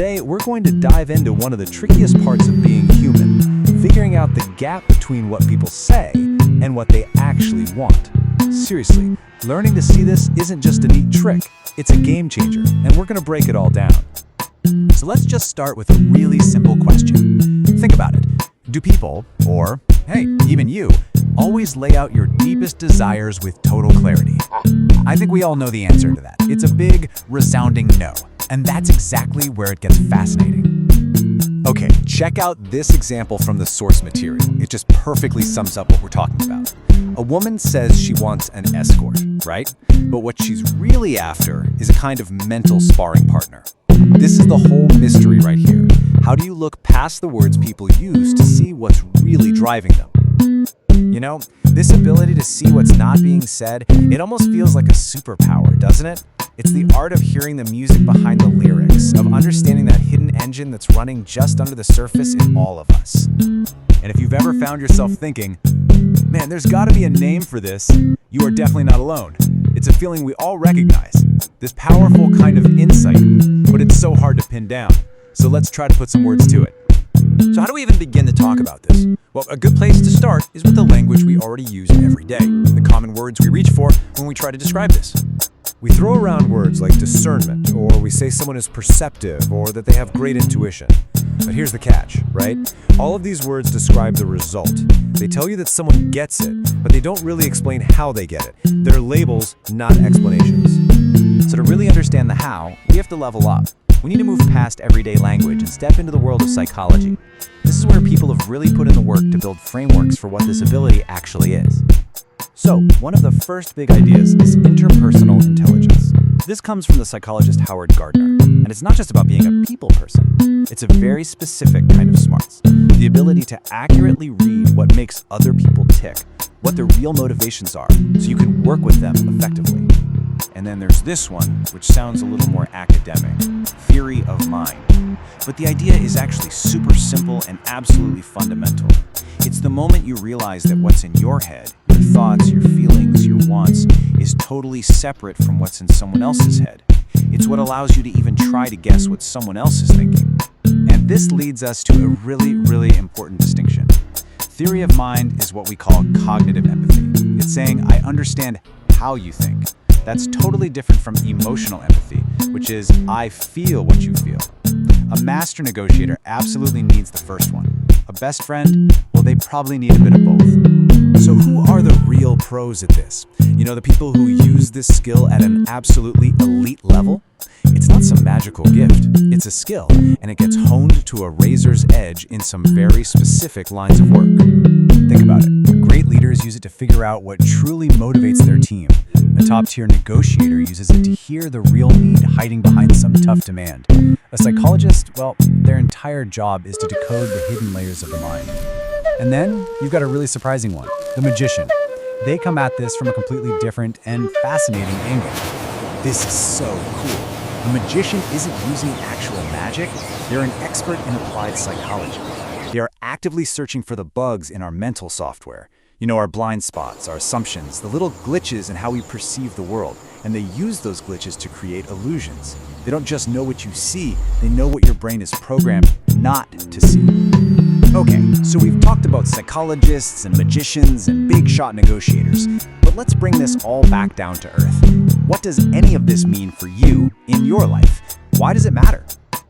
Today, we're going to dive into one of the trickiest parts of being human, figuring out the gap between what people say and what they actually want. Seriously, learning to see this isn't just a neat trick, it's a game changer, and we're going to break it all down. So let's just start with a really simple question. Think about it. Do people, or, hey, even you, always lay out your deepest desires with total clarity? I think we all know the answer to that. It's a big, resounding no. And that's exactly where it gets fascinating. Okay, check out this example from the source material. It just perfectly sums up what we're talking about. A woman says she wants an escort, right? But what she's really after is a kind of mental sparring partner. This is the whole mystery right here. How do you look past the words people use to see what's really driving them? You know, this ability to see what's not being said, it almost feels like a superpower, doesn't it? It's the art of hearing the music behind the lyrics, of understanding that hidden engine that's running just under the surface in all of us. And if you've ever found yourself thinking, man, there's gotta be a name for this, you are definitely not alone. It's a feeling we all recognize, this powerful kind of insight, but it's so hard to pin down. So let's try to put some words to it. So how do we even begin to talk about this? Well, a good place to start is with the language we already use every day, the common words we reach for when we try to describe this. We throw around words like discernment, or we say someone is perceptive, or that they have great intuition. But here's the catch, right? All of these words describe the result. They tell you that someone gets it, but they don't really explain how they get it. They're labels, not explanations. So to really understand the how, we have to level up. We need to move past everyday language and step into the world of psychology. This is where people have really put in the work to build frameworks for what this ability actually is. So, one of the first big ideas is interpersonal intelligence. This comes from the psychologist Howard Gardner, and it's not just about being a people person. It's a very specific kind of smarts. The ability to accurately read what makes other people tick, what their real motivations are, so you can work with them effectively. And then there's this one, which sounds a little more academic, theory of mind. But the idea is actually super simple and absolutely fundamental. It's the moment you realize that what's in your head, your thoughts, your feelings, your wants, is totally separate from what's in someone else's head. It's what allows you to even try to guess what someone else is thinking. And this leads us to a really, really important distinction. Theory of mind is what we call cognitive empathy. It's saying, I understand how you think. That's totally different from emotional empathy, which is, I feel what you feel. A master negotiator absolutely needs the first one. A best friend, well, they probably need a bit of both. So who are the real pros at this? You know, the people who use this skill at an absolutely elite level? It's not some magical gift. It's a skill, and it gets honed to a razor's edge in some very specific lines of work. Think about it. Great leaders use it to figure out what truly motivates their team. A top-tier negotiator uses it to hear the real need hiding behind some tough demand. A psychologist, well, their entire job is to decode the hidden layers of the mind. And then you've got a really surprising one, the magician. They come at this from a completely different and fascinating angle. This is so cool. A magician isn't using actual magic, they're an expert in applied psychology. They are actively searching for the bugs in our mental software. You know, our blind spots, our assumptions, the little glitches in how we perceive the world. And they use those glitches to create illusions. They don't just know what you see, they know what your brain is programmed not to see. Okay, so we've talked about psychologists and magicians and big shot negotiators, but let's bring this all back down to earth. What does any of this mean for you in your life? Why does it matter?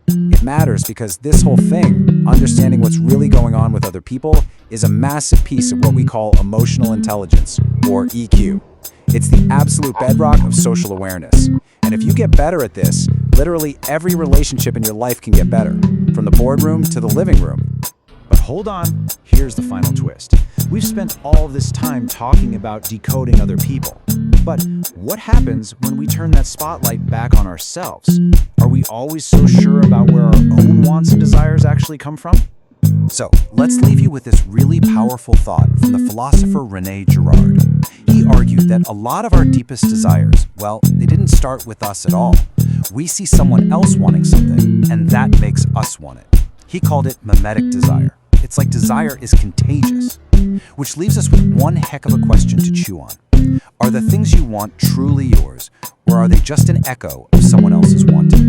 It matters because this whole thing, understanding what's really going on with other people, is a massive piece of what we call emotional intelligence, or EQ. It's the absolute bedrock of social awareness. And if you get better at this, literally every relationship in your life can get better, from the boardroom to the living room. But hold on, here's the final twist. We've spent all this time talking about decoding other people. But what happens when we turn that spotlight back on ourselves? Are we always so sure about where our own wants and desires actually come from? So, let's leave you with this really powerful thought from the philosopher René Girard. He argued that a lot of our deepest desires, well, they didn't start with us at all. We see someone else wanting something, and that makes us want it. He called it mimetic desire. It's like desire is contagious. Which leaves us with one heck of a question to chew on. Are the things you want truly yours, or are they just an echo of someone else's wanting?